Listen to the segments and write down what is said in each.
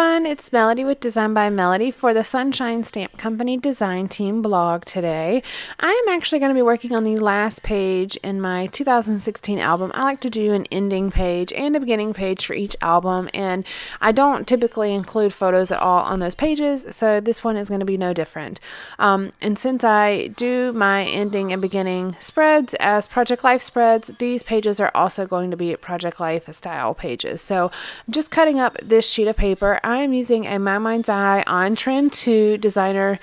It's Melody with Design by Melody for the Sonshine Stamp Company Design Team blog today. I am actually going to be working on the last page in my 2016 album. I like to do an ending page and a beginning page for each album, and I don't typically include photos at all on those pages, so this one is going to be no different. And since I do my ending and beginning spreads as Project Life spreads, these pages are also going to be Project Life style pages. So I'm just cutting up this sheet of paper. I am using a My Mind's Eye On Trend 2 designer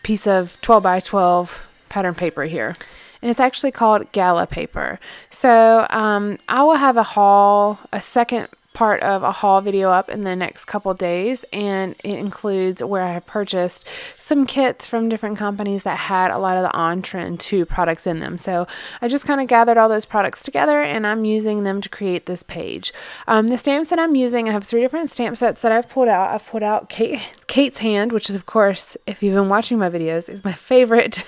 piece of 12 by 12 pattern paper here. And it's actually called Gala paper. So I will have a second part of a haul video up in the next couple days, and it includes where I purchased some kits from different companies that had a lot of the On Trend 2 products in them. So I just kind of gathered all those products together, and I'm using them to create this page. The stamps that I'm using, I have 3 different stamp sets that I've pulled out. I've pulled out Kate's Hand, which is, of course, if you've been watching my videos, is my favorite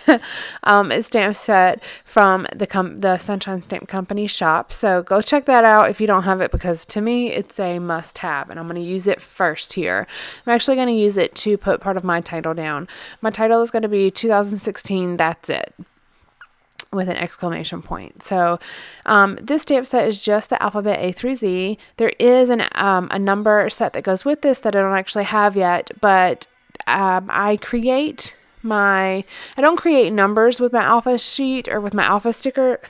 stamp set from the Sonshine Stamp Company shop. So go check that out if you don't have it, because to me it's a must-have, and I'm going to use it first here. I'm actually going to use it to put part of my title down. My title is going to be 2016 That's It, with an exclamation point. So this stamp set is just the alphabet A through Z. There is a number set that goes with this that I don't actually have yet, but I don't create numbers with my alpha sheet or with my alpha sticker,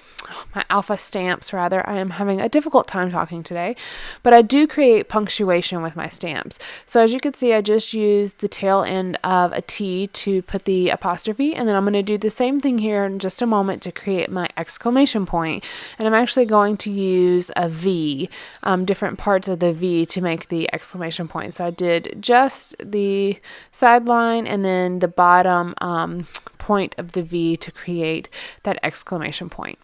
my alpha stamps rather. I am having a difficult time talking today, but I do create punctuation with my stamps. So as you can see, I just used the tail end of a T to put the apostrophe, and then I'm going to do the same thing here in just a moment to create my exclamation point. And I'm actually going to use a V, different parts of the V to make the exclamation point. So I did just the sideline and then the bottom point of the V to create that exclamation point.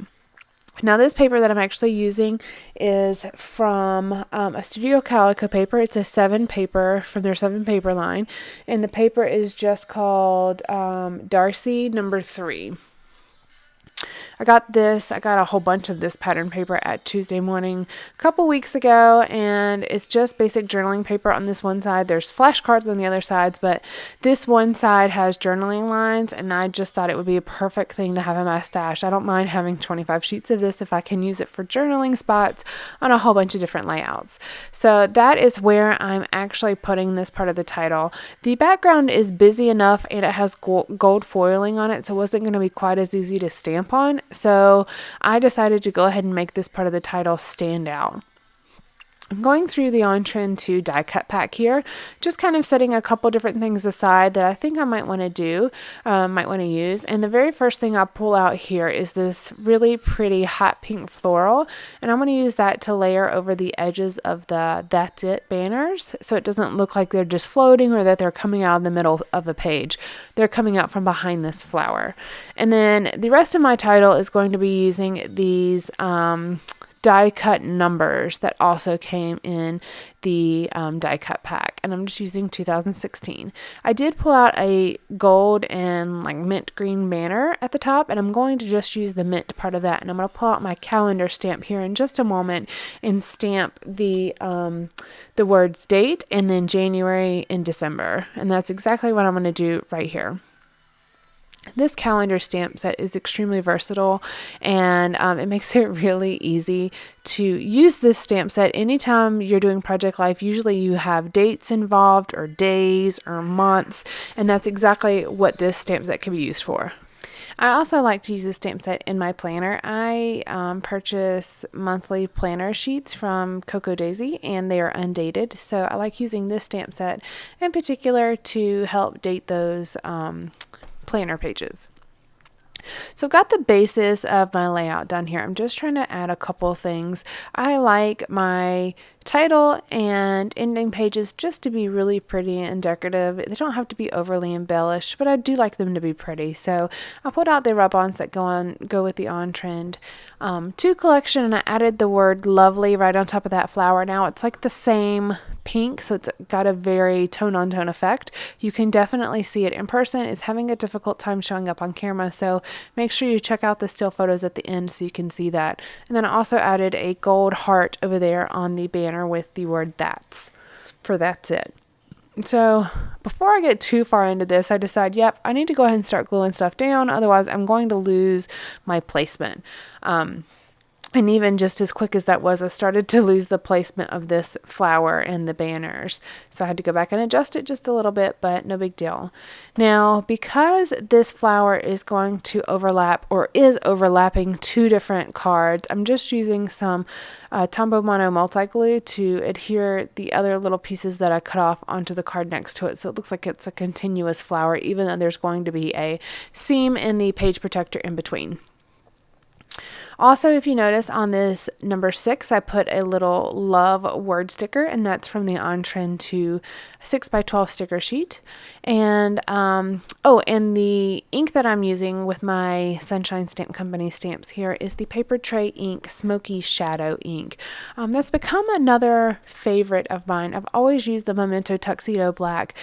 Now this paper that I'm actually using is from a Studio Calico paper. It's a 7 paper from their 7 paper line, and the paper is just called Darcy number 3. I got a whole bunch of this pattern paper at Tuesday Morning a couple weeks ago, and it's just basic journaling paper on this one side. There's flashcards on the other sides, but this one side has journaling lines, and I just thought it would be a perfect thing to have in my stash. I don't mind having 25 sheets of this if I can use it for journaling spots on a whole bunch of different layouts. So that is where I'm actually putting this part of the title. The background is busy enough, and it has gold foiling on it, so it wasn't going to be quite as easy to stamp on. So I decided to go ahead and make this part of the title stand out. I'm going through the On Trend 2 die cut pack here, just kind of setting a couple different things aside that I think I might want to use. And the very first thing I'll pull out here is this really pretty hot pink floral, and I'm going to use that to layer over the edges of the That's It banners, so it doesn't look like they're just floating or that they're coming out of the middle of the page. They're coming out from behind this flower. And then the rest of my title is going to be using these die cut numbers that also came in the die cut pack, and I'm just using 2016. I did pull out a gold and like mint green banner at the top, and I'm going to just use the mint part of that, and I'm going to pull out my calendar stamp here in just a moment and stamp the words date and then January and December, and that's exactly what I'm going to do right here. This calendar stamp set is extremely versatile, and it makes it really easy to use this stamp set anytime you're doing Project Life. Usually you have dates involved or days or months, and that's exactly what this stamp set can be used for. I also like to use this stamp set in my planner. I purchase monthly planner sheets from Coco Daisy, and they are undated, so I like using this stamp set in particular to help date those planner pages. So I've got the basis of my layout done here. I'm just trying to add a couple things. I like my title and ending pages just to be really pretty and decorative. They don't have to be overly embellished, but I do like them to be pretty. So I pulled out the rub-ons that go with the On Trend 2 collection, and I added the word lovely right on top of that flower. Now it's like the same pink, so it's got a very tone-on-tone effect. You can definitely see it in person. It's having a difficult time showing up on camera, so make sure you check out the still photos at the end so you can see that. And then I also added a gold heart over there on the banner with the word That's. for That's It. So before I get too far into this, I decide, yep, I need to go ahead and start gluing stuff down. Otherwise, I'm going to lose my placement. And even just as quick as that was, I started to lose the placement of this flower and the banners. So I had to go back and adjust it just a little bit, but no big deal. Now, because this flower is going to overlap or is overlapping two different cards, I'm just using some Tombow Mono multi-glue to adhere the other little pieces that I cut off onto the card next to it. So it looks like it's a continuous flower, even though there's going to be a seam in the page protector in between. Also, if you notice on this number 6, I put a little love word sticker, and that's from the On Trend 2 6x12 sticker sheet. And and the ink that I'm using with my Sonshine Stamp Company stamps here is the Paper Tray Ink Smoky Shadow ink. That's become another favorite of mine. I've always used the Memento Tuxedo Black,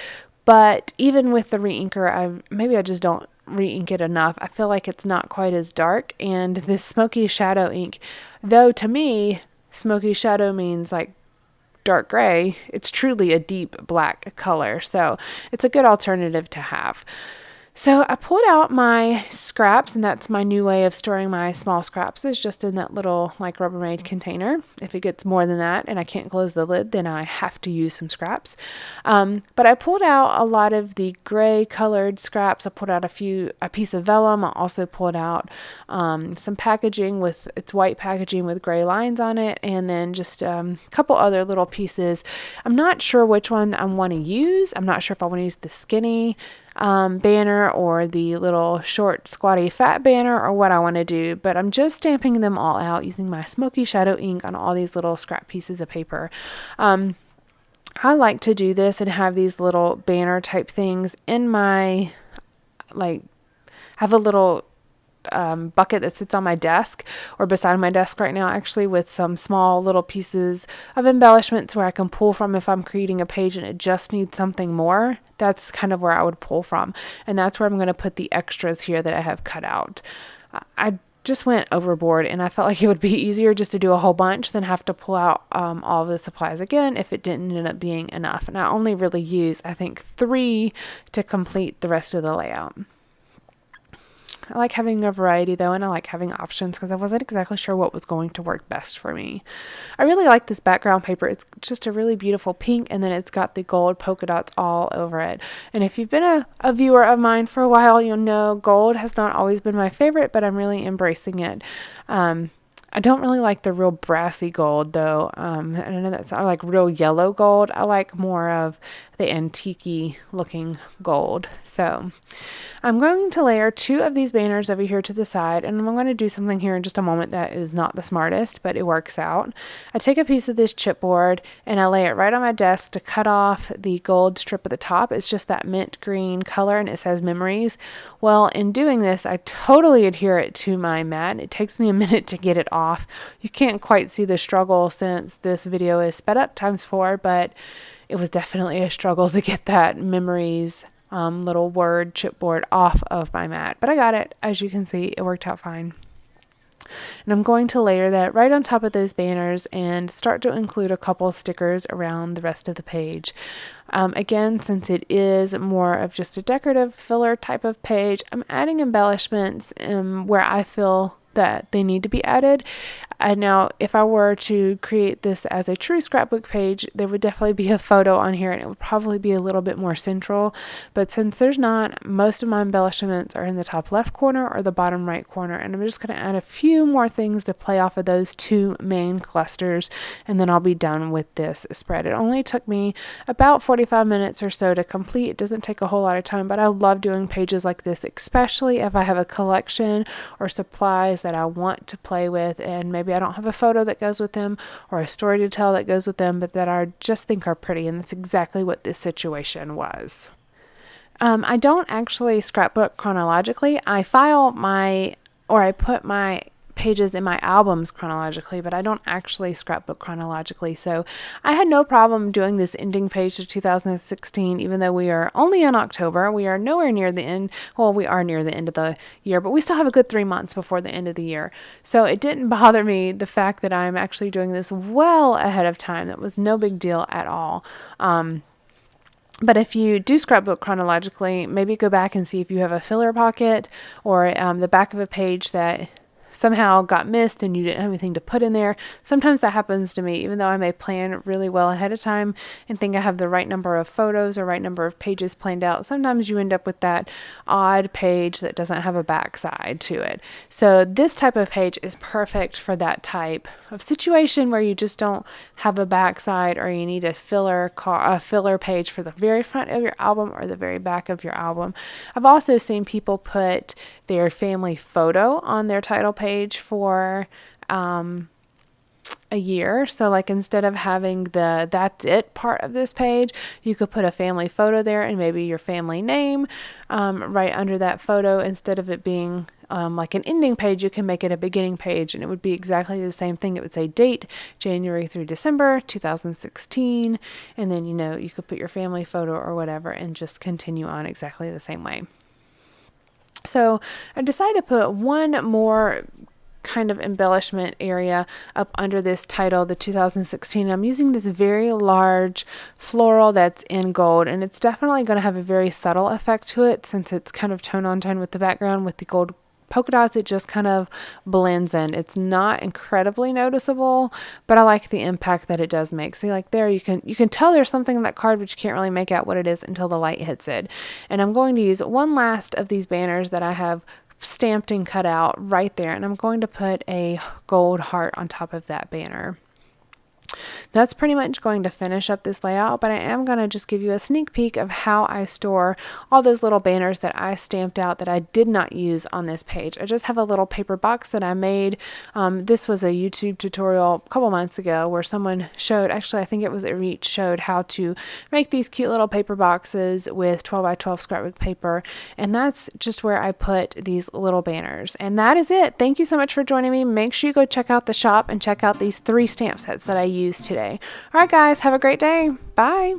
but even with the re-inker, maybe I just don't re-ink it enough. I feel like it's not quite as dark, and this smoky shadow ink, though to me smoky shadow means like dark gray, it's truly a deep black color, so it's a good alternative to have. So I pulled out my scraps, and that's my new way of storing my small scraps, is just in that little like Rubbermaid container. If it gets more than that and I can't close the lid, then I have to use some scraps. But I pulled out a lot of the gray colored scraps. I pulled out a piece of vellum. I also pulled out some packaging with its white packaging with gray lines on it, and then just a couple other little pieces. I'm not sure which one I want to use. I'm not sure if I want to use the skinny banner or the little short squatty fat banner or what I want to do, but I'm just stamping them all out using my smoky shadow ink on all these little scrap pieces of paper. I like to do this and have these little banner type things in my, have a little bucket that sits on my desk or beside my desk right now, actually, with some small little pieces of embellishments where I can pull from if I'm creating a page and it just needs something more. That's kind of where I would pull from, and that's where I'm going to put the extras here that I have cut out. I just went overboard, and I felt like it would be easier just to do a whole bunch than have to pull out all of the supplies again if it didn't end up being enough. And I only really used, I think, 3 to complete the rest of the layout. I like having a variety though, and I like having options because I wasn't exactly sure what was going to work best for me. I really like this background paper. It's just a really beautiful pink, and then it's got the gold polka dots all over it. And if you've been a viewer of mine for a while, you'll know gold has not always been my favorite, but I'm really embracing it. I don't really like the real brassy gold though. I don't know, I like real yellow gold. I like more of the antique-y looking gold. So I'm going to layer 2 of these banners over here to the side, and I'm going to do something here in just a moment that is not the smartest, but it works out. I take a piece of this chipboard and I lay it right on my desk to cut off the gold strip at the top. It's just that mint green color, and it says memories. Well, in doing this, I totally adhere it to my mat. It takes me a minute to get it off. You can't quite see the struggle since this video is sped up ×4, but it was definitely a struggle to get that memories little word chipboard off of my mat. But I got it. As you can see, it worked out fine. And I'm going to layer that right on top of those banners and start to include a couple stickers around the rest of the page. Again, since it is more of just a decorative filler type of page, I'm adding embellishments where I feel that they need to be added. Now, if I were to create this as a true scrapbook page, there would definitely be a photo on here, and it would probably be a little bit more central. But since there's not, most of my embellishments are in the top left corner or the bottom right corner, and I'm just going to add a few more things to play off of those 2 main clusters, and then I'll be done with this spread. It only took me about 45 minutes or so to complete. It doesn't take a whole lot of time, but I love doing pages like this, especially if I have a collection or supplies that I want to play with, and maybe I don't have a photo that goes with them or a story to tell that goes with them, but that I just think are pretty, and that's exactly what this situation was. I don't actually scrapbook chronologically. I put my pages in my albums chronologically, but I don't actually scrapbook chronologically. So I had no problem doing this ending page of 2016, even though we are only in October. We are nowhere near the end. Well, we are near the end of the year, but we still have a good 3 months before the end of the year. So it didn't bother me, the fact that I'm actually doing this well ahead of time. That was no big deal at all. But if you do scrapbook chronologically, maybe go back and see if you have a filler pocket or the back of a page that somehow got missed and you didn't have anything to put in there. Sometimes that happens to me, even though I may plan really well ahead of time and think I have the right number of photos or right number of pages planned out. Sometimes you end up with that odd page that doesn't have a backside to it. So this type of page is perfect for that type of situation where you just don't have a backside, or you need a filler page for the very front of your album or the very back of your album. I've also seen people put their family photo on their title page for a year. So like, instead of having the "that's it" part of this page, you could put a family photo there and maybe your family name right under that photo. Instead of it being like an ending page, you can make it a beginning page, and it would be exactly the same thing. It would say date January through December 2016, and then you could put your family photo or whatever and just continue on exactly the same way. So I decided to put one more kind of embellishment area up under this title, the 2016. I'm using this very large floral that's in gold, and it's definitely going to have a very subtle effect to it since it's kind of tone on tone with the background with the gold polka dots. It just kind of blends in. It's not incredibly noticeable, but I like the impact that it does make. See, like there, you can tell there's something in that card, but you can't really make out what it is until the light hits it. And I'm going to use one last of these banners that I have stamped and cut out right there, and I'm going to put a gold heart on top of that banner. That's pretty much going to finish up this layout, but I am going to just give you a sneak peek of how I store all those little banners that I stamped out that I did not use on this page. I just have a little paper box that I made. This was a YouTube tutorial a couple months ago where someone showed, actually I think it was Reach, showed how to make these cute little paper boxes with 12 by 12 scrapbook paper, and that's just where I put these little banners. And that is it. Thank you so much for joining me. Make sure you go check out the shop and check out these 3 stamp sets that I used today. All right, guys, have a great day. Bye.